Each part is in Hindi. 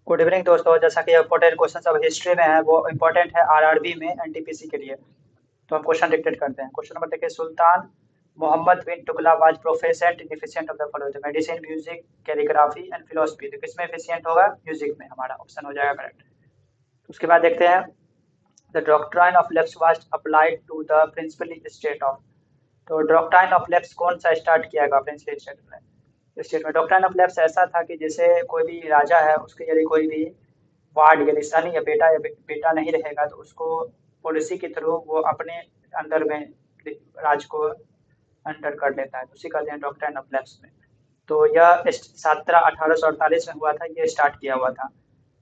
गुड इवनिंग दोस्तों। जैसा कि इम्पोर्टेंट क्वेश्चन अब हिस्ट्री में है वो इम्पोर्टेंट है आरआरबी में एनटीपीसी के लिए। तो हम क्वेश्चन डिक्टेट करते हैं। क्वेश्चन नंबर देखिए, सुल्तान मोहम्मद बिन तुगला was proficient in efficient of the following: medicine, music, calligraphy and philosophy. तो किसमें एफिशिएंट होगा? म्यूजिक में। हमारा ऑप्शन हो जाएगा करेक्ट। उसके बाद देखते हैं, the doctrine of lapse was applied to the princely state of. तो डॉक्ट्राइन ऑफ लेप्स कौन सा स्टार्ट किया गया प्रिंसिपली स्टेट में? डॉक्ट्राइन ऑफ लेप्स ऐसा था कि जैसे कोई भी राजा है, उसके यदि कोई भी वार्ड यानी सन या बेटा नहीं रहेगा तो उसको पॉलिसी के थ्रू वो अपने अंडर में राज को अंडर कर लेता है। तो उसी कहते हैं डॉक्ट्राइन ऑफ लैप्स में। तो यह 17 1848 में हुआ था, ये स्टार्ट किया हुआ था।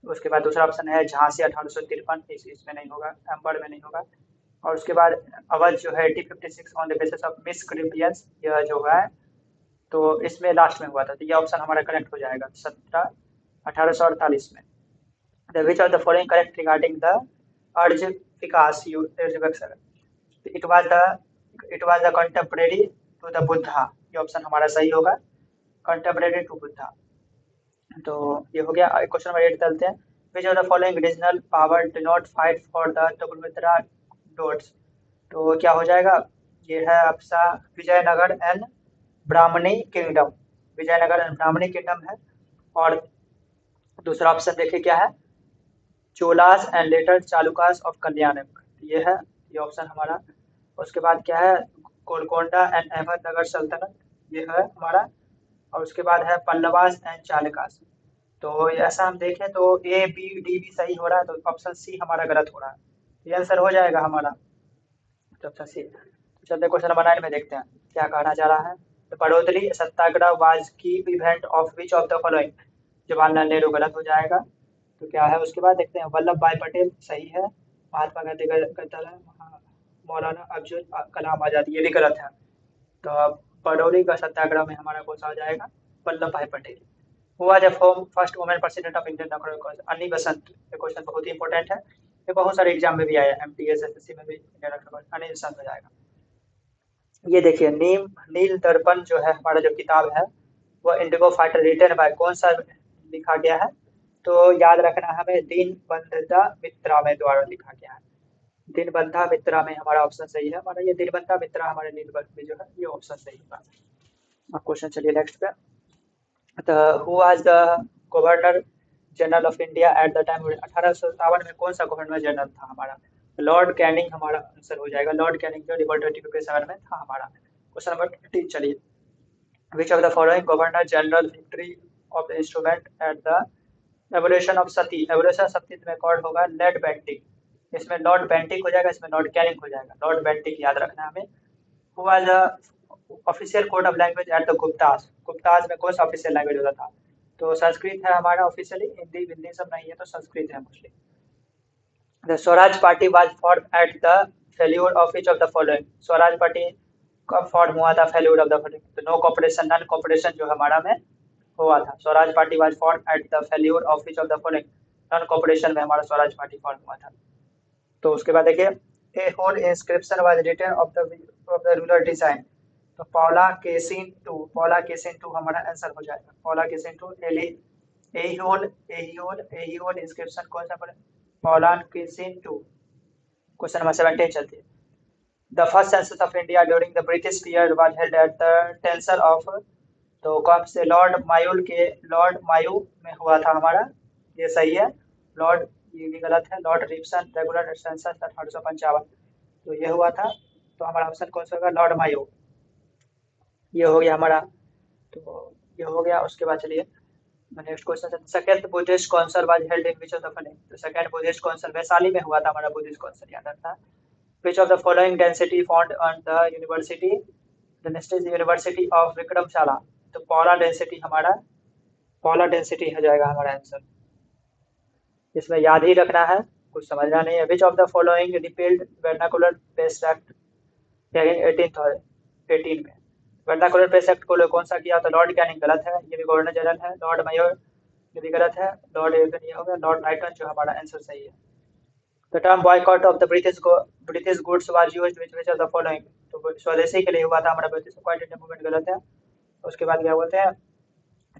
उसके बाद दूसरा ऑप्शन है झांसी 1853, इसमें नहीं होगा, अंबड़ में नहीं होगा। और उसके बाद अवध जो है 1856 ऑन द बेसिस ऑफ मिसक्रिपियंस, यह जो है तो इसमें लास्ट में हुआ था। तो ये ऑप्शन हमारा करेक्ट हो जाएगा 1848 में। The which of the following correct regarding the urge Vikas urge? It was the contemporary to the Buddha। ये ऑप्शन हमारा सही होगा, contemporary to Buddha। तो ये हो गया। क्वेश्चन नंबर 8 चलते हैं। Which of the following regional power did not fight for the Tugulmitra dots? तो क्या हो जाएगा? ये है आपका Vijayanagar and Brahmani kingdom. Vijayanagar and Brahmani kingdom है। और दूसरा ऑप्शन देखिए क्या है, Cholas and later Chalukyas of Kalyani. ये है, ये ऑप्शन हमारा। उसके बाद क्या है, गोलकोंडा एंड अहमदनगर सल्तनत, ये है हमारा। और उसके बाद है पल्लवास एंड चालुकास। तो ऐसा हम देखें तो ए बी डी भी सही हो रहा है, तो ऑप्शन सी हमारा गलत हो रहा है। ये आंसर हो जाएगा हमारा, तो ऑप्शन सी। तो चलते क्वेश्चन नंबर 9 में देखते हैं क्या कहना चाह रहा है। तो बढ़ोतरी सत्याग्रह वाज की event of which of the following? Jawaharlal Nehru गलत हो जाएगा। तो क्या है उसके बाद देखते हैं, वल्लभ भाई पटेल सही है, महात्मा गांधी गलत है, मौलाना अब्दुल कलाम आजाद ये भी गलत है। तो अब बरौनी का सत्याग्रह में हमारा कौन सा हो जाएगा? वल्लभ भाई पटेल। हुआ the first women president of Indian Congress? अन्नी बेसेंट। ये क्वेश्चन बहुत ही इंपॉर्टेंट है, ये बहुत सारे एग्जाम में भी आया है, एमटीएस एसएससी में भी। इंडियन कांग्रेस अन्नी बेसेंट हो जाएगा। ये देखिए, नील दर्पण जो है हमारा जो किताब है वो इंडिगो फाइटर रिटर्न बाय कौन सा लिखा गया है? तो याद रखना हमें, दीनबंधुता मित्रा में द्वारा लिखा गया है। दीनबंधा मित्रा में हमारा ऑप्शन सही है। हमारा ये दीनबंधा मित्रा हमारे नीलबंध में जो है ये ऑप्शन सही होगा। अब क्वेश्चन चलिए नेक्स्ट पे। तो who was the governor general of India at the time? 1857 में कौन सा गवर्नर जनरल था हमारा? लॉर्ड कैनिंग हमारा आंसर हो जाएगा। लॉर्ड कैनिंग जो रिवोल्ट 1857 में था हमारा। क्वेश्चन नंबर 13 चलिए। Which of the following Governor General victory of the instrument at the evolution of Sati? Evolution Sati में कौन होगा? Lord Bentinck. इसमें लॉर्ड बेंटिक हो जाएगा, इसमें लॉर्ड कैनिंग हो जाएगा। लॉर्ड बेंटिक याद रखना हमें। Who was the official code of language at the Guptas? Guptas में कौन सा ऑफिशियल लैंग्वेज होता था? तो संस्कृत है हमारा ऑफिशियली, हिंदी हिंदी सब नहीं है तो संस्कृत है mostly. The Swaraj party was form at the failure of which of the following? Swaraj party कब फॉर्म हुआ था फेल्यूर ऑफ द फॉलोइंग? तो नो कॉपरेशन नन कॉपरेशन जो हमारा में हुआ था। Swaraj party was form at the failure of which of the following? Non cooperation में हमारा स्वराज पार्टी फॉर्म हुआ था। तो उसके बाद देखिए, a whole inscription was written of the ruler design. तो पौला केसिन टू हमारा आंसर हो जाएगा। पौला केसिन टू एली एहियोल इंस्क्रिप्शन कौन सा पड़े? Pulakeshin two. Question number 17 चलते हैं। The first census of India during the British period was held at the tenure of. तो कब से? लॉर्ड मायू में हुआ था हमारा, ये सही है। लॉर्ड, ये भी गलत है। लॉर्ड रिप्सन रेगुलर सेंसस 1855, तो ये हुआ था। तो हमारा ऑप्शन कौन सा होगा? लॉर्ड मायू। ये हो गया हमारा, तो ये हो गया। उसके बाद चलिए next question. Second Buddhist council was held in which of the following? तो सेकंड बुद्धिस्ट काउंसिल वैशाली में हुआ था हमारा बुद्धिस्ट काउंसिल, याद रखना। Which of the following dynasty found on the university university of Vikramashila? तो पॉला डेंसिटी हमारा, पॉला डेंसिटी हो जाएगा हमारा आंसर। इसमें याद ही रखना है, कुछ समझना नहीं है। विच of the following repealed vernacular paste act 1818 में? वर्नाकुलर पेस्ट एक्ट को कौन सा किया? तो लॉर्ड कैनिंग गलत है, ये भी गवर्नर जनरल है। लॉर्ड मायोर ये भी गलत है। लॉर्ड एल्गिन ये हो गया। लॉर्ड लाइटन जो हमारा आंसर सही है। The term boycott of the British goods was used which of the following? तो स्वदेशी के लिए हुआ था हमारा ब्रिटिश बॉयकॉट इंडिया मूवमेंट, गलत है। उसके बाद क्या बोलते हैं,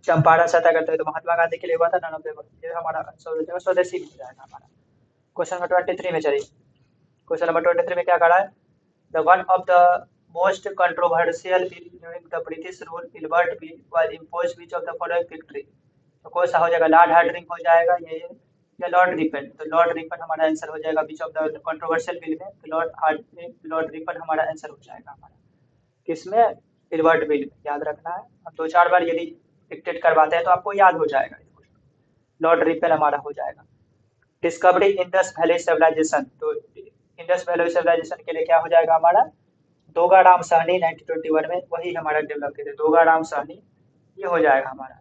चंपारण सत्याग्रह करते हैं तो महात्मा गांधी के लिए हुआ था, नन ऑफ देम, ये हमारा आंसर हो जाएगा, स्वदेशी में हो जाएगा हमारा। क्वेश्चन नंबर 23 में चलिए। क्वेश्चन नंबर 23 में क्या करा है, the one of the most controversial bill during the British rule Ilbert bill was imposed which of the following victory, तो कौन सा हो जाएगा, लॉर्ड हार्डिंग हो जाएगा ये या लॉर्ड रिपन, तो लॉर्ड रिपन हमारा आंसर हो जाएगा बीच ऑफ द कंट्रोवर्शियल बिल में, तो लॉर्ड रिपन हमारा आंसर हो जाएगा हमारा किसमें, इल्बर्ट बिल में, याद रखना है, हम 2-4 बार यदि डिक्टेट करवाते हैं तो आपको याद हो जाएगा, लॉर्ड रिपन हमारा हो जाएगा। डिस्कवरी इंडस वैली सिविलाइजेशन, तो इंडस वैली सिविलाइजेशन के लिए क्या हो जाएगा हमारा, दोगाराम साहनी 1921 में वही हमारा डेवलप किए थे, दोगाराम साहनी, ये हो जाएगा हमारा।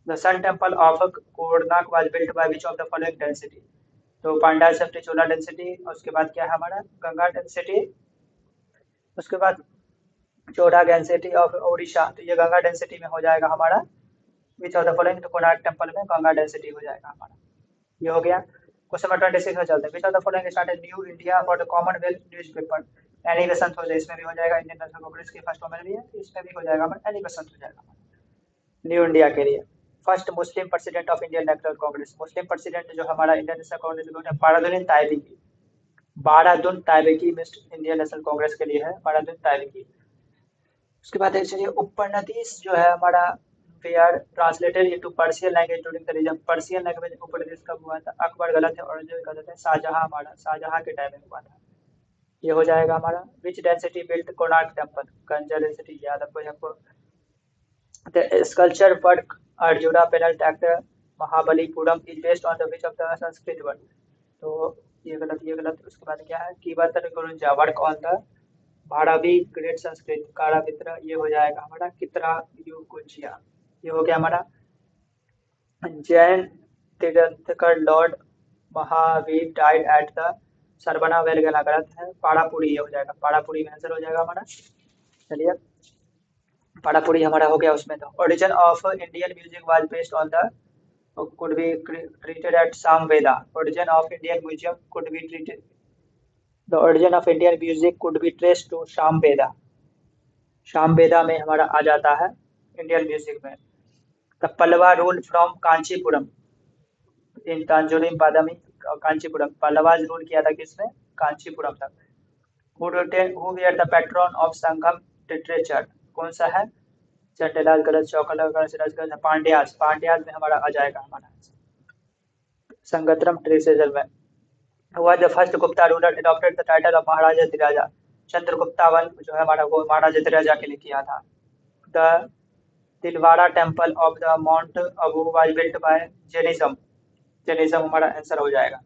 The sun temple of Konark was built by which of the following dynasty, तो पांडाल सेफ्टी चोला डेंसिटी, उसके बाद क्या है हमारा गंगा डेंसिटी, उसके बाद चोड़ा डेंसिटी ऑफ ओडिशा, तो ये गंगा डेंसिटी में हो जाएगा हमारा विच ऑफ द फॉलोइंग, तो कोणार्क टेम्पल में गंगा डेंसिटी हो जाएगा हमारा, ये हो गया। क्वेश्चन नंबर 26 में चलते हैं, विच of the following started new India for the Commonwealth newspaper, Annie Besant हो जाए, इसमें भी हो जाएगा, इंडियन नेशनल कांग्रेस की फर्स्ट वुमेन भी है, तो इसमें भी हो जाएगा हमारा, एनी बेसेंट हो जाएगा न्यू इंडिया के लिए। First Muslim president of Indian national Congress, Muslim president जो हमारा इंडियन नेशनल कांग्रेस के है बारादुन ताइबकी, बारादुन ताइबकी मिस्टर इंडियन नेशनल कांग्रेस के लिए है बारादुन ताइबकी। उसके बाद चलिए उपनिषद जो है हमारा were translated into Persian language during the region, Persian language Upanishad कब हुआ था, अकबर गलत है, औरंगजेब गलत है, शाहजहां हमारा शाहजहां के टाइम में हुआ था, ये हो जाएगा हमारा। Which dynasty built Konark temple, Ganga dynasty याद आपको। The sculpture work Arjuna panel tractor Mahabalipuram is based on the which of the Sanskrit word, तो ये गलत ये गलत। उसके बाद क्या है कीवर्तन गुरुंजा work on the Bharavi great Sanskrit कारावित्र, ये हो जाएगा हमारा कितरा युगुजिया, ये हो गया हमारा। Jain Tirthankara lord Mahavira died at the Shravanabelagola गलत है, पाड़ापुरी ये हो जाएगा, पाड़ापुरी में आंसर हो जाएगा हमारा। चलिए पाड़ापुरी हमारा हो गया उसमें। तो origin of Indian music was based on the could be treated at Samveda, origin of Indian museum could be treated, the origin of Indian music could be traced to Samveda, Samaveda में हमारा आ जाता है इंडियन म्यूजिक में। The Pallava rule from Kanchipuram in Tanjore Badami, Kanchipuram Pallava rule किया था किसमें, कांचीपुरम तक। Who were the patron of Sangam literature, कौन सा है, चंटेलाल गलत, चौकला गलत, पांड्यास, पांड्यास में हमारा आ जाएगा हमारा संगतरम ट्रेसेजर में। हुआ the first Gupta ruler adopted the title of Maharajadhiraja, Chandragupta one जो है हमारा वो महाराजा धीराजा के लिए किया था। The Dilwara temple of the mount Abu was built by Jainism, Jainism हमारा आंसर हो जाएगा।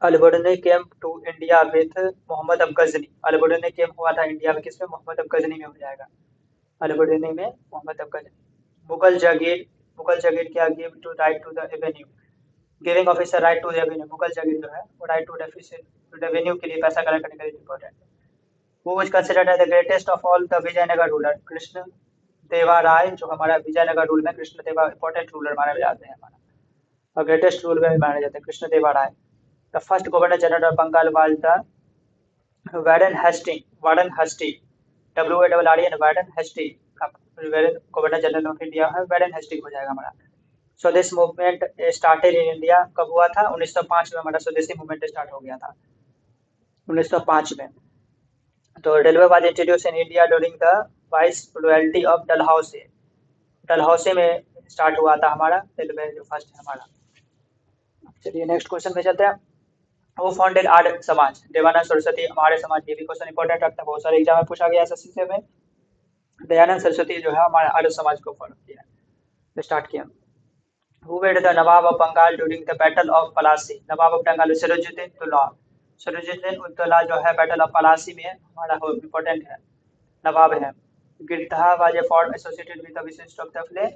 Al-Biruni came to India with Mohammad of Ghazni, अल-बुरनी केम हुआ था इंडिया में किसमें, मोहम्मद अब गजनी में हो जाएगा, अल-बुरनी में मोहम्मद अब गजनी। मुगल जागीर क्या give to right to the revenue, giving officer right to revenue, Mughal jagir जो है वो राइट टू रेवेन्यू के लिए पैसा कलेक्ट करने के लिए इम्पोर्टेंट है। वो was considered as the greatest of all the Vijayanagar ruler, Krishna Deva Raya जो हमारा विजयनगर रूल में कृष्ण देवा इंपॉर्टेंट रूलर माने जाते हैं हमारा, और ग्रेटेस्ट रूल में भी माने जाते हैं Krishna Deva Raya. The first governor general of Bengal was the Warren हेस्टी, WARREN वारेन हेस्टी, गवर्नर जनरल ऑफ इंडिया है वारेन हेस्टी हो जाएगा हमारा। स्वदेश मूवमेंट स्टार्टेड इन इंडिया कब हुआ था, 1905 में हमारा स्वदेशी मूवमेंट स्टार्ट हो गया था 1905 में। तो railway was introduce in India during the vice royalty of Dalhousie, Dalhousie में स्टार्ट हुआ था हमारा रेलवे जो फर्स्ट है हमारा। चलिए नेक्स्ट क्वेश्चन पे चलते हैं। वो फाउंडेड आर्य समाज, देवानंद सरस्वती हमारे समाज, ये भी क्वेश्चन इंपॉर्टेंट रखता है, बहुत सारे एग्जाम में पूछा गया एसएससी में। दयानंद सरस्वती जो है हमारे आर्य समाज को फॉलो किया, स्टार्ट किया। Who were the Nawab of Bengal during the Battle of Plassey? Nawab of Bengal Sirajuddin Uddaula, Sirajuddin Uddaula जो है बैटल ऑफ पलासी में हमारा इम्पोर्टेंट है नवाब है। गिरधा was a fort associated with the विशिष्ट ऑफ द फ्ले,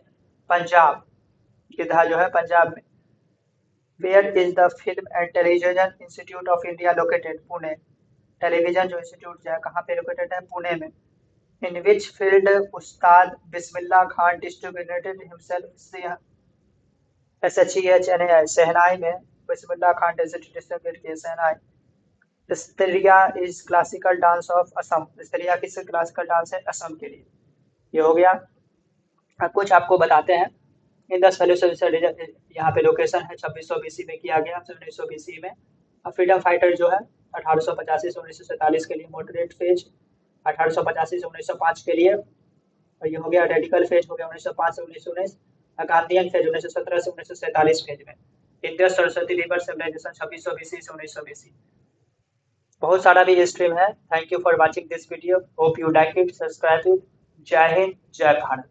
पंजाब, गिरधा जो है पंजाब में। Where is the film and television institute of India located, Pune, television जो इंस्टीट्यूट है कहाँ पे लोकेटेड है, पुणे में। इन which field Ustad Bismillah Khan distributed himself, SHEHNAI, शहनाई में बिस्मिल्लाह खान डिस्ट्रीब्यूट किए शहनाई। स्त्रिया is classical dance of Assam, स्त्रिया किस क्लासिकल डांस है, असम के लिए, ये हो गया। अब कुछ आपको बताते हैं। इन 10 वैल्यू से यहाँ पे लोकेशन है 2600 BC में किया गया, 1900 BC में। अब फ्रीडम फाइटर जो है 1885 से 1947 के लिए मॉडरेट फेज, 1885 से 1905 के लिए, और ये हो गया रेडिकल फेज हो गया 1905 से 1919, गांधीयन फेज 1917 से 1947 फेज में। Indus Saraswati river civilization 2600 BC से 1900 BC। बहुत सारा भी स्ट्रीम है। Thank you for watching this video, hope you like it, subscribe it. जय हिंद, जय भारत।